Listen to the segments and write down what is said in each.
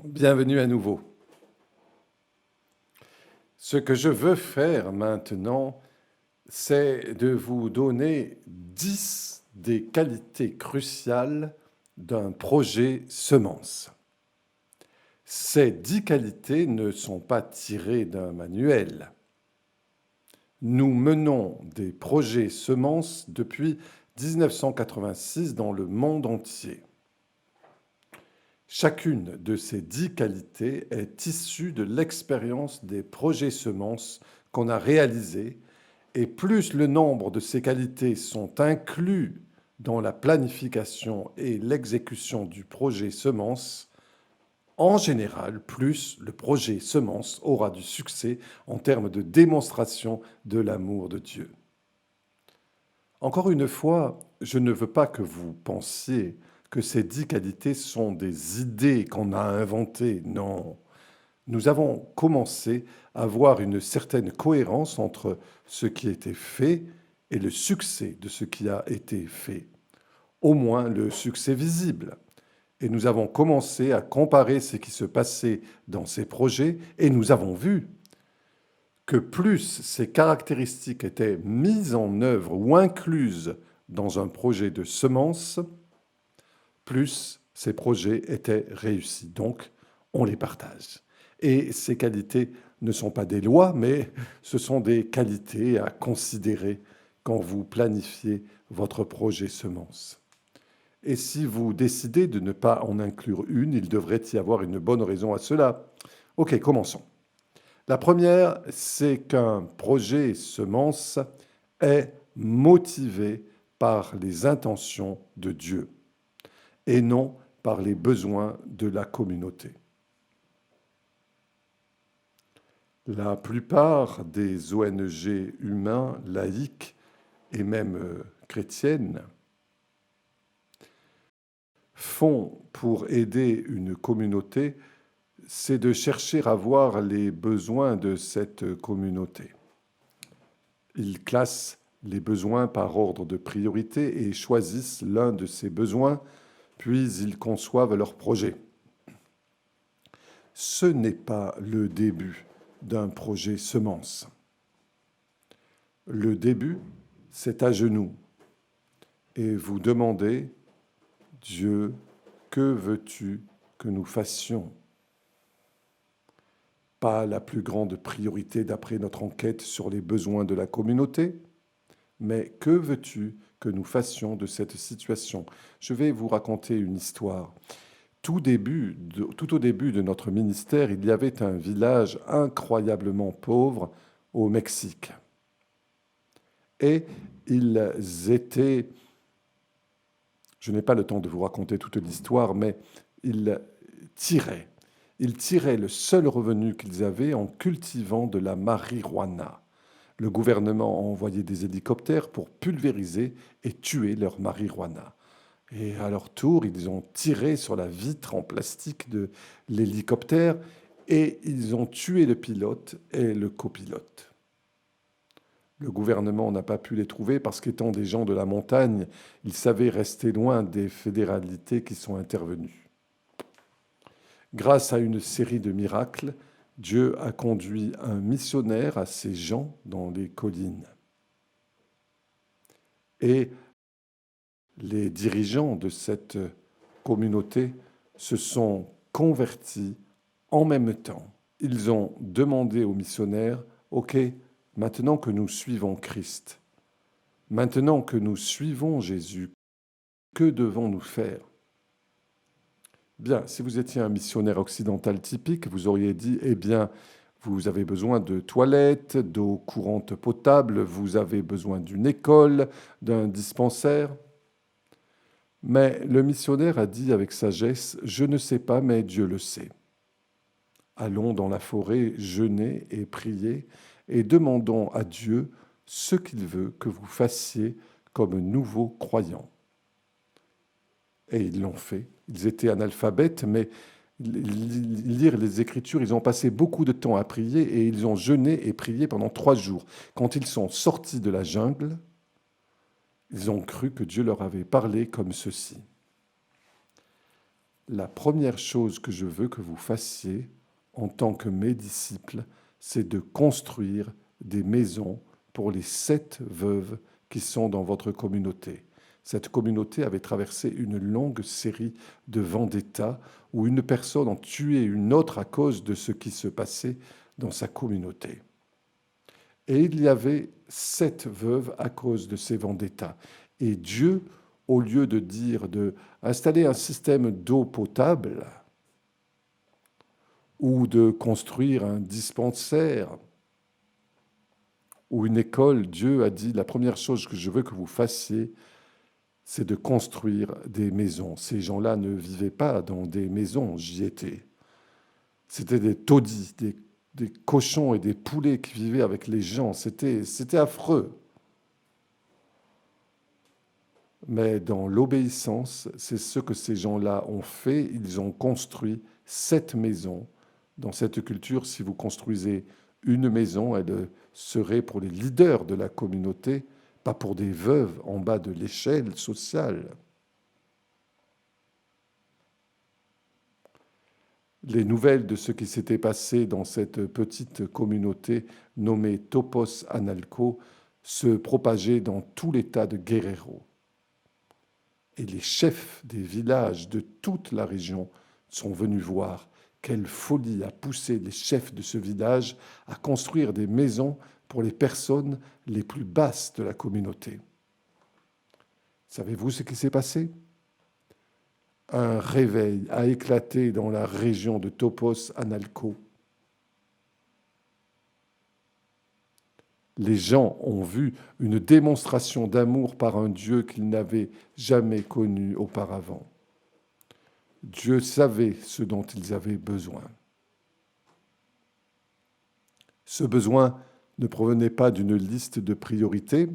Bienvenue à nouveau. Ce que je veux faire maintenant, c'est de vous donner 10 des qualités cruciales d'un projet semence. Ces 10 qualités ne sont pas tirées d'un manuel. Nous menons des projets semences depuis 1986 dans le monde entier. Chacune de ces 10 qualités est issue de l'expérience des projets semences qu'on a réalisés, et plus le nombre de ces qualités sont inclus dans la planification et l'exécution du projet semence, en général, plus le projet semence aura du succès en termes de démonstration de l'amour de Dieu. Encore une fois, je ne veux pas que vous pensiez que ces 10 qualités sont des idées qu'on a inventées. Non. Nous avons commencé à voir une certaine cohérence entre ce qui a été fait et le succès de ce qui a été fait. Au moins le succès visible. Et nous avons commencé à comparer ce qui se passait dans ces projets et nous avons vu que plus ces caractéristiques étaient mises en œuvre ou incluses dans un projet de semence, plus ces projets étaient réussis. Donc, on les partage. Et ces qualités ne sont pas des lois, mais ce sont des qualités à considérer quand vous planifiez votre projet semence. Et si vous décidez de ne pas en inclure une, il devrait y avoir une bonne raison à cela. Ok, commençons. La première, c'est qu'un projet semence est motivé par les intentions de Dieu et non par les besoins de la communauté. La plupart des ONG humains, laïques et même chrétiennes font pour aider une communauté, c'est de chercher à voir les besoins de cette communauté. Ils classent les besoins par ordre de priorité et choisissent l'un de ces besoins, puis ils conçoivent leur projet. Ce n'est pas le début d'un projet semence. Le début, c'est à genoux. Et vous demandez, Dieu, que veux-tu que nous fassions ? Pas la plus grande priorité d'après notre enquête sur les besoins de la communauté, mais que veux-tu que nous fassions de cette situation ? Je vais vous raconter une histoire. Tout au début de notre ministère, il y avait un village incroyablement pauvre au Mexique. Et ils étaient, je n'ai pas le temps de vous raconter toute l'histoire, mais ils tiraient le seul revenu qu'ils avaient en cultivant de la marijuana. Le gouvernement a envoyé des hélicoptères pour pulvériser et tuer leur marijuana. Et à leur tour, ils ont tiré sur la vitre en plastique de l'hélicoptère et ils ont tué le pilote et le copilote. Le gouvernement n'a pas pu les trouver parce qu'étant des gens de la montagne, ils savaient rester loin des fédéralités qui sont intervenues. Grâce à une série de miracles, Dieu a conduit un missionnaire à ces gens dans les collines. Et les dirigeants de cette communauté se sont convertis en même temps. Ils ont demandé au missionnaire, OK, maintenant que nous suivons Christ, maintenant que nous suivons Jésus, que devons-nous faire ? Bien, si vous étiez un missionnaire occidental typique, vous auriez dit, eh bien, vous avez besoin de toilettes, d'eau courante potable, vous avez besoin d'une école, d'un dispensaire. Mais le missionnaire a dit avec sagesse, je ne sais pas, mais Dieu le sait. Allons dans la forêt jeûner et prier et demandons à Dieu ce qu'il veut que vous fassiez comme nouveaux croyants. Et ils l'ont fait. Ils étaient analphabètes, mais lire les Écritures, ils ont passé beaucoup de temps à prier et ils ont jeûné et prié pendant 3 jours. Quand ils sont sortis de la jungle, ils ont cru que Dieu leur avait parlé comme ceci. La première chose que je veux que vous fassiez en tant que mes disciples, c'est de construire des maisons pour les 7 veuves qui sont dans votre communauté. Cette communauté avait traversé une longue série de vendettas où une personne en tuait une autre à cause de ce qui se passait dans sa communauté. Et il y avait 7 veuves à cause de ces vendettas. Et Dieu, au lieu de dire d'installer un système d'eau potable ou de construire un dispensaire ou une école, Dieu a dit, la première chose que je veux que vous fassiez, c'est de construire des maisons. Ces gens-là ne vivaient pas dans des maisons, j'y étais. C'était des taudis, des cochons et des poulets qui vivaient avec les gens. C'était affreux. Mais dans l'obéissance, c'est ce que ces gens-là ont fait. Ils ont construit 7 maisons. Dans cette culture, si vous construisez une maison, elle serait pour les leaders de la communauté, pas pour des veuves en bas de l'échelle sociale. Les nouvelles de ce qui s'était passé dans cette petite communauté nommée Topos Analco se propageaient dans tout l'état de Guerrero. Et les chefs des villages de toute la région sont venus voir quelle folie a poussé les chefs de ce village à construire des maisons pour les personnes les plus basses de la communauté. Savez-vous ce qui s'est passé? Un réveil a éclaté dans la région de Topos Analco. Les gens ont vu une démonstration d'amour par un Dieu qu'ils n'avaient jamais connu auparavant. Dieu savait ce dont ils avaient besoin. Ce besoin ne provenait pas d'une liste de priorités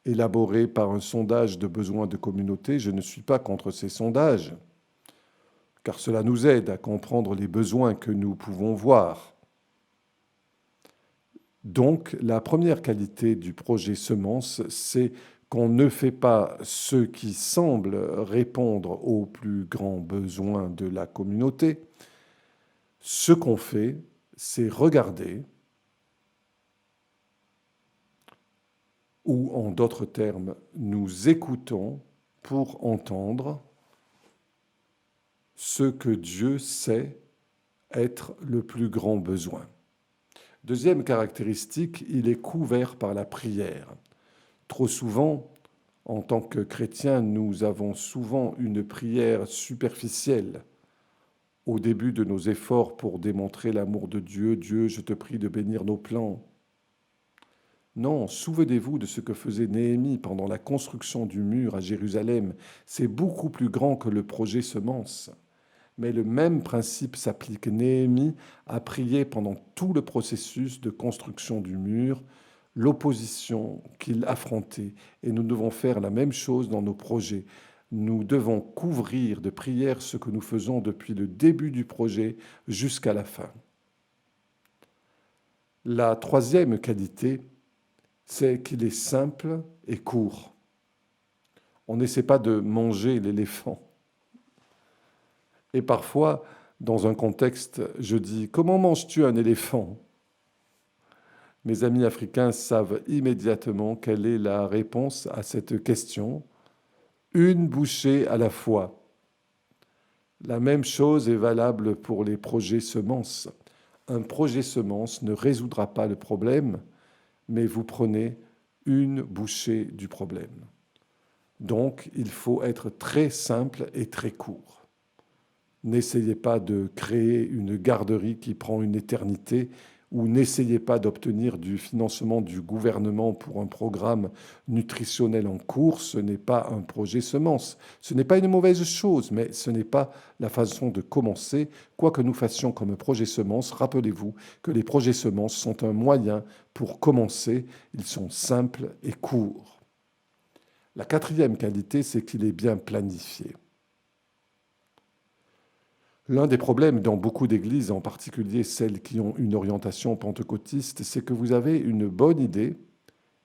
élaborée par un sondage de besoins de communauté. Je ne suis pas contre ces sondages, car cela nous aide à comprendre les besoins que nous pouvons voir. Donc, la première qualité du projet Semence, c'est qu'on ne fait pas ce qui semble répondre aux plus grands besoins de la communauté. Ce qu'on fait, c'est regarder, ou en d'autres termes, nous écoutons pour entendre ce que Dieu sait être le plus grand besoin. Deuxième caractéristique, il est couvert par la prière. Trop souvent, en tant que chrétiens, nous avons souvent une prière superficielle. Au début de nos efforts pour démontrer l'amour de Dieu, Dieu, je te prie de bénir nos plans. Non, souvenez-vous de ce que faisait Néhémie pendant la construction du mur à Jérusalem. C'est beaucoup plus grand que le projet Semence. Mais le même principe s'applique. Néhémie a prié pendant tout le processus de construction du mur, l'opposition qu'il affrontait. Et nous devons faire la même chose dans nos projets. Nous devons couvrir de prières ce que nous faisons depuis le début du projet jusqu'à la fin. La troisième qualité, c'est qu'il est simple et court. On n'essaie pas de manger l'éléphant. Et parfois, dans un contexte, je dis « Comment manges-tu un éléphant ?» Mes amis africains savent immédiatement quelle est la réponse à cette question. Une bouchée à la fois. La même chose est valable pour les projets semences. Un projet semence ne résoudra pas le problème, mais vous prenez une bouchée du problème. Donc, il faut être très simple et très court. N'essayez pas de créer une garderie qui prend une éternité ou n'essayez pas d'obtenir du financement du gouvernement pour un programme nutritionnel en cours. Ce n'est pas un projet semence. Ce n'est pas une mauvaise chose, mais ce n'est pas la façon de commencer. Quoi que nous fassions comme projet semence, rappelez-vous que les projets semences sont un moyen pour commencer. Ils sont simples et courts. La quatrième qualité, c'est qu'il est bien planifié. L'un des problèmes dans beaucoup d'églises, en particulier celles qui ont une orientation pentecôtiste, c'est que vous avez une bonne idée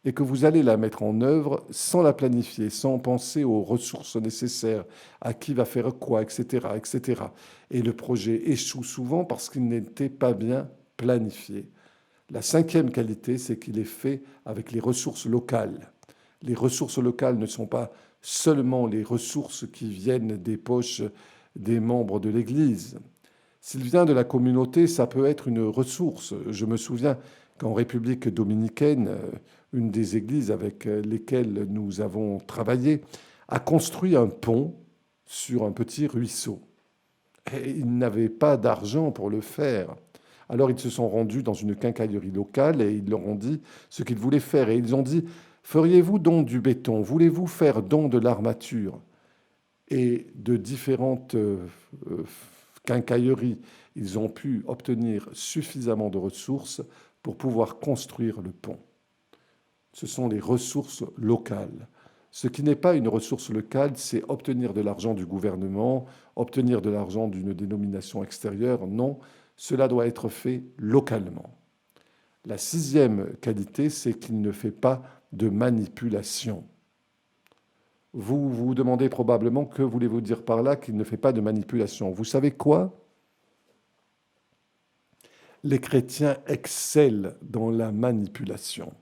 et que vous allez la mettre en œuvre sans la planifier, sans penser aux ressources nécessaires, à qui va faire quoi, etc., etc. Et le projet échoue souvent parce qu'il n'était pas bien planifié. La cinquième qualité, c'est qu'il est fait avec les ressources locales. Les ressources locales ne sont pas seulement les ressources qui viennent des poches des membres de l'Église. S'il vient de la communauté, ça peut être une ressource. Je me souviens qu'en République dominicaine, une des églises avec lesquelles nous avons travaillé a construit un pont sur un petit ruisseau. Et ils n'avaient pas d'argent pour le faire. Alors ils se sont rendus dans une quincaillerie locale et ils leur ont dit ce qu'ils voulaient faire. Et ils ont dit, feriez-vous don du béton? Voulez-vous faire don de l'armature? Et de différentes quincailleries, ils ont pu obtenir suffisamment de ressources pour pouvoir construire le pont. Ce sont les ressources locales. Ce qui n'est pas une ressource locale, c'est obtenir de l'argent du gouvernement, obtenir de l'argent d'une dénomination extérieure. Non, cela doit être fait localement. La sixième qualité, c'est qu'il ne fait pas de manipulation. Vous vous demandez probablement que voulez-vous dire par là qu'il ne fait pas de manipulation. Vous savez quoi? Les chrétiens excellent dans la manipulation.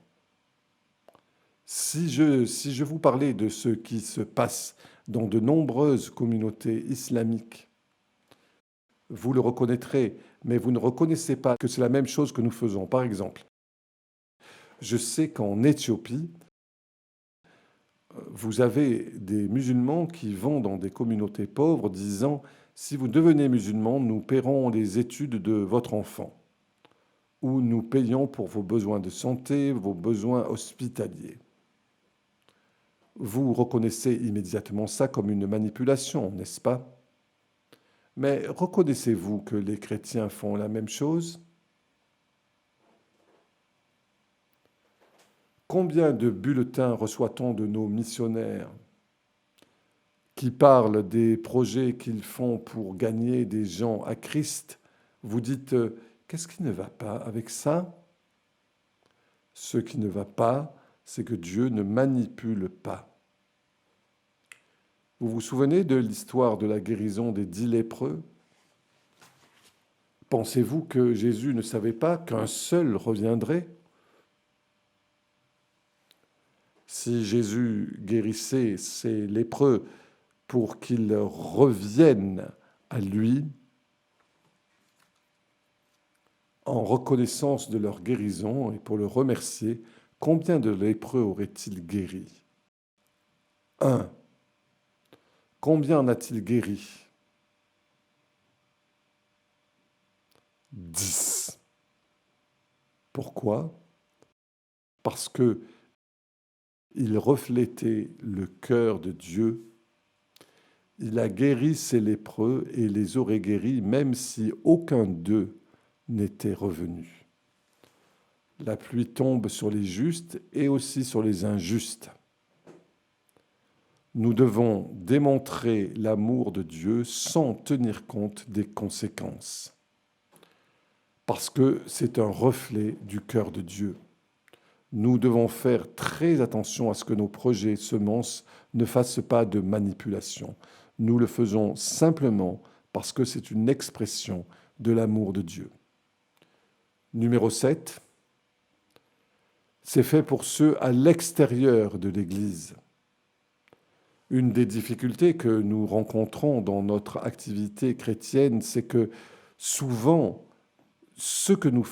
Si je vous parlais de ce qui se passe dans de nombreuses communautés islamiques, vous le reconnaîtrez, mais vous ne reconnaissez pas que c'est la même chose que nous faisons. Par exemple, je sais qu'en Éthiopie, vous avez des musulmans qui vont dans des communautés pauvres disant « Si vous devenez musulman, nous paierons les études de votre enfant » ou « Nous payons pour vos besoins de santé, vos besoins hospitaliers ». Vous reconnaissez immédiatement ça comme une manipulation, n'est-ce pas? Mais reconnaissez-vous que les chrétiens font la même chose? Combien de bulletins reçoit-on de nos missionnaires qui parlent des projets qu'ils font pour gagner des gens à Christ? Vous dites, qu'est-ce qui ne va pas avec ça? Ce qui ne va pas, c'est que Dieu ne manipule pas. Vous vous souvenez de l'histoire de la guérison des 10 lépreux? Pensez-vous que Jésus ne savait pas qu'un seul reviendrait? Si Jésus guérissait ces lépreux pour qu'ils reviennent à lui, en reconnaissance de leur guérison et pour le remercier, combien de lépreux aurait-il guéri? Un. Combien en a-t-il guéri? 10. Pourquoi? Parce que il reflétait le cœur de Dieu. Il a guéri ces lépreux et les aurait guéris même si aucun d'eux n'était revenu. La pluie tombe sur les justes et aussi sur les injustes. Nous devons démontrer l'amour de Dieu sans tenir compte des conséquences. Parce que c'est un reflet du cœur de Dieu. Nous devons faire très attention à ce que nos projets semences ne fassent pas de manipulation. Nous le faisons simplement parce que c'est une expression de l'amour de Dieu. Numéro 7, c'est fait pour ceux à l'extérieur de l'Église. Une des difficultés que nous rencontrons dans notre activité chrétienne, c'est que souvent, ce que nous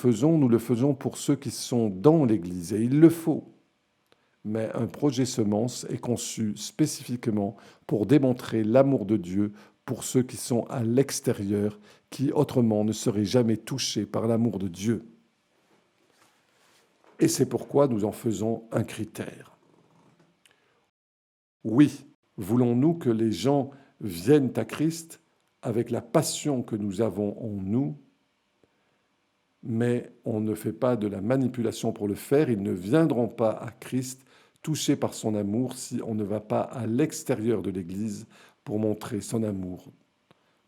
le faisons pour ceux qui sont dans l'Église, et il le faut. Mais un projet semence est conçu spécifiquement pour démontrer l'amour de Dieu pour ceux qui sont à l'extérieur, qui autrement ne seraient jamais touchés par l'amour de Dieu. Et c'est pourquoi nous en faisons un critère. Oui, voulons-nous que les gens viennent à Christ avec la passion que nous avons en nous, mais on ne fait pas de la manipulation pour le faire. Ils ne viendront pas à Christ touchés par son amour si on ne va pas à l'extérieur de l'Église pour montrer son amour.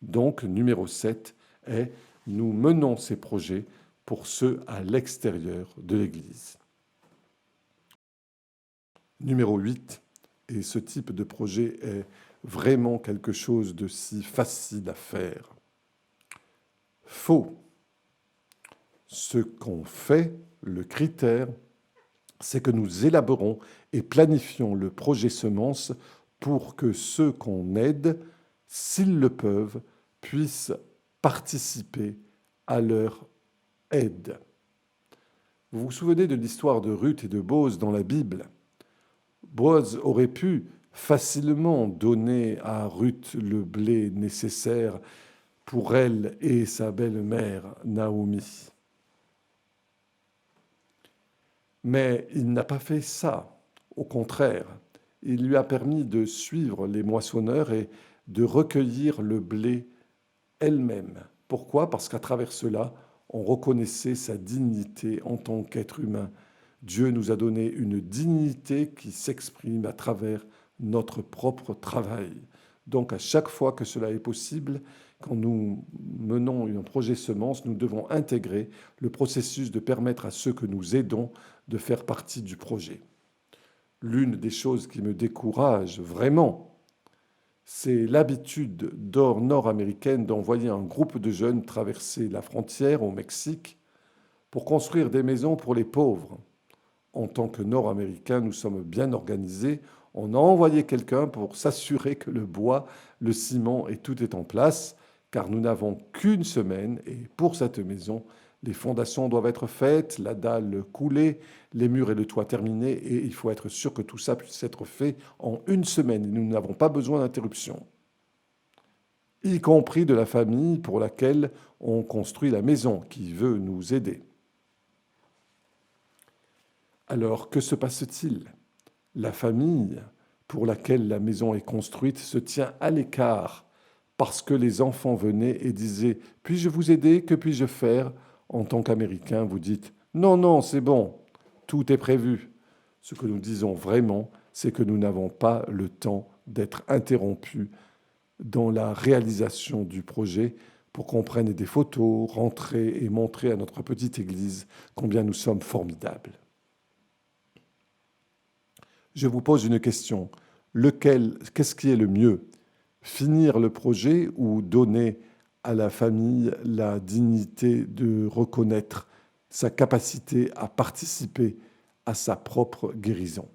Donc, numéro 7 est « Nous menons ces projets pour ceux à l'extérieur de l'Église ». Numéro 8, et ce type de projet est vraiment quelque chose de si facile à faire. Faux. Ce qu'on fait, le critère, c'est que nous élaborons et planifions le projet semence pour que ceux qu'on aide, s'ils le peuvent, puissent participer à leur aide. Vous vous souvenez de l'histoire de Ruth et de Boaz dans la Bible? Boaz aurait pu facilement donner à Ruth le blé nécessaire pour elle et sa belle-mère Naomi. Mais il n'a pas fait ça. Au contraire, il lui a permis de suivre les moissonneurs et de recueillir le blé elle-même. Pourquoi? Parce qu'à travers cela, on reconnaissait sa dignité en tant qu'être humain. Dieu nous a donné une dignité qui s'exprime à travers notre propre travail. Donc à chaque fois que cela est possible, quand nous menons un projet semence, nous devons intégrer le processus de permettre à ceux que nous aidons de faire partie du projet. L'une des choses qui me décourage vraiment, c'est l'habitude nord-américaine d'envoyer un groupe de jeunes traverser la frontière au Mexique pour construire des maisons pour les pauvres. En tant que Nord-Américains, nous sommes bien organisés. On a envoyé quelqu'un pour s'assurer que le bois, le ciment et tout est en place, car nous n'avons qu'une semaine et pour cette maison, les fondations doivent être faites, la dalle coulée, les murs et le toit terminés et il faut être sûr que tout ça puisse être fait en une semaine. Nous n'avons pas besoin d'interruption, y compris de la famille pour laquelle on construit la maison, qui veut nous aider. Alors, que se passe-t-il? La famille pour laquelle la maison est construite se tient à l'écart parce que les enfants venaient et disaient « Puis-je vous aider? Que puis-je faire ?» En tant qu'Américain, vous dites « Non, non, c'est bon, tout est prévu. » Ce que nous disons vraiment, c'est que nous n'avons pas le temps d'être interrompus dans la réalisation du projet pour qu'on prenne des photos, rentrer et montrer à notre petite église combien nous sommes formidables. Je vous pose une question. Qu'est-ce qui est le mieux? Finir le projet ou donner à la famille la dignité de reconnaître sa capacité à participer à sa propre guérison?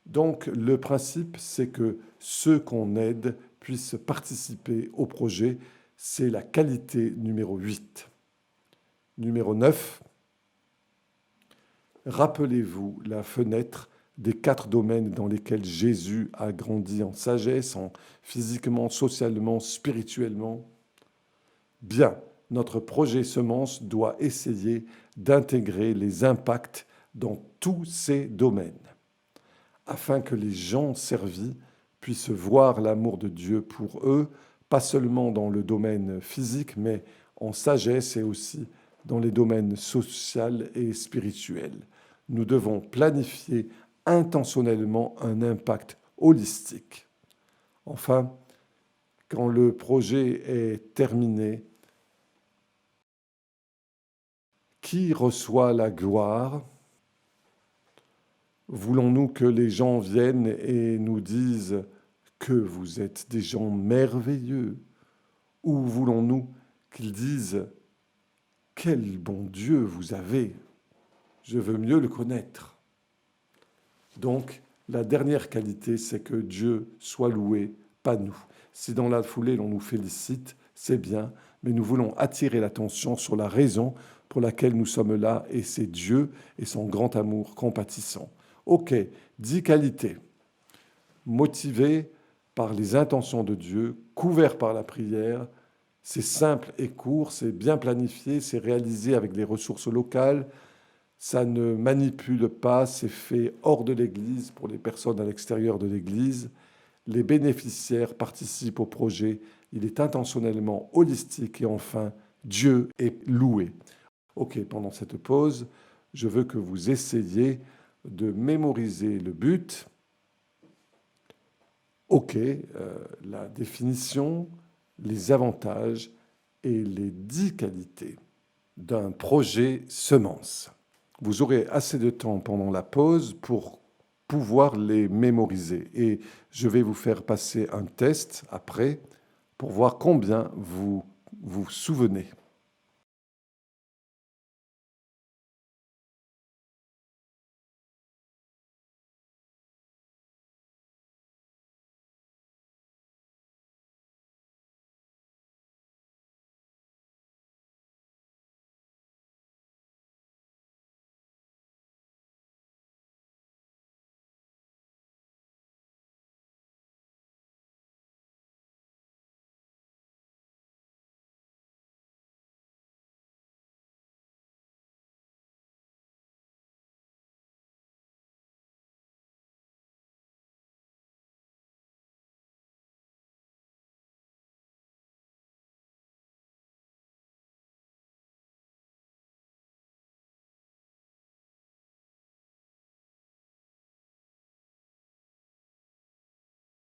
Donc le principe, c'est que ceux qu'on aide puissent participer au projet. C'est la qualité numéro 8. Numéro 9. Rappelez-vous la fenêtre des 4 domaines dans lesquels Jésus a grandi en sagesse, physiquement, socialement, spirituellement. Bien, notre projet semence doit essayer d'intégrer les impacts dans tous ces domaines, afin que les gens servis puissent voir l'amour de Dieu pour eux, pas seulement dans le domaine physique, mais en sagesse et aussi dans les domaines social et spirituels. Nous devons planifier intentionnellement un impact holistique. Enfin, quand le projet est terminé, qui reçoit la gloire? Voulons-nous que les gens viennent et nous disent que vous êtes des gens merveilleux? Ou voulons-nous qu'ils disent quel bon Dieu vous avez? Je veux mieux le connaître. Donc, la dernière qualité, c'est que Dieu soit loué, pas nous. Si dans la foulée, l'on nous félicite, c'est bien, mais nous voulons attirer l'attention sur la raison pour laquelle nous sommes là, et c'est Dieu et son grand amour compatissant. Ok, 10 qualités. Motivé par les intentions de Dieu, couvert par la prière, c'est simple et court, c'est bien planifié, c'est réalisé avec des ressources locales, ça ne manipule pas, c'est fait hors de l'Église pour les personnes à l'extérieur de l'Église. Les bénéficiaires participent au projet, il est intentionnellement holistique et enfin, Dieu est loué. Ok, pendant cette pause, je veux que vous essayiez de mémoriser le but. Ok, la définition, les avantages et les 10 qualités d'un projet semence. vous aurez assez de temps pendant la pause pour pouvoir les mémoriser. Et je vais vous faire passer un test après pour voir combien vous vous souvenez.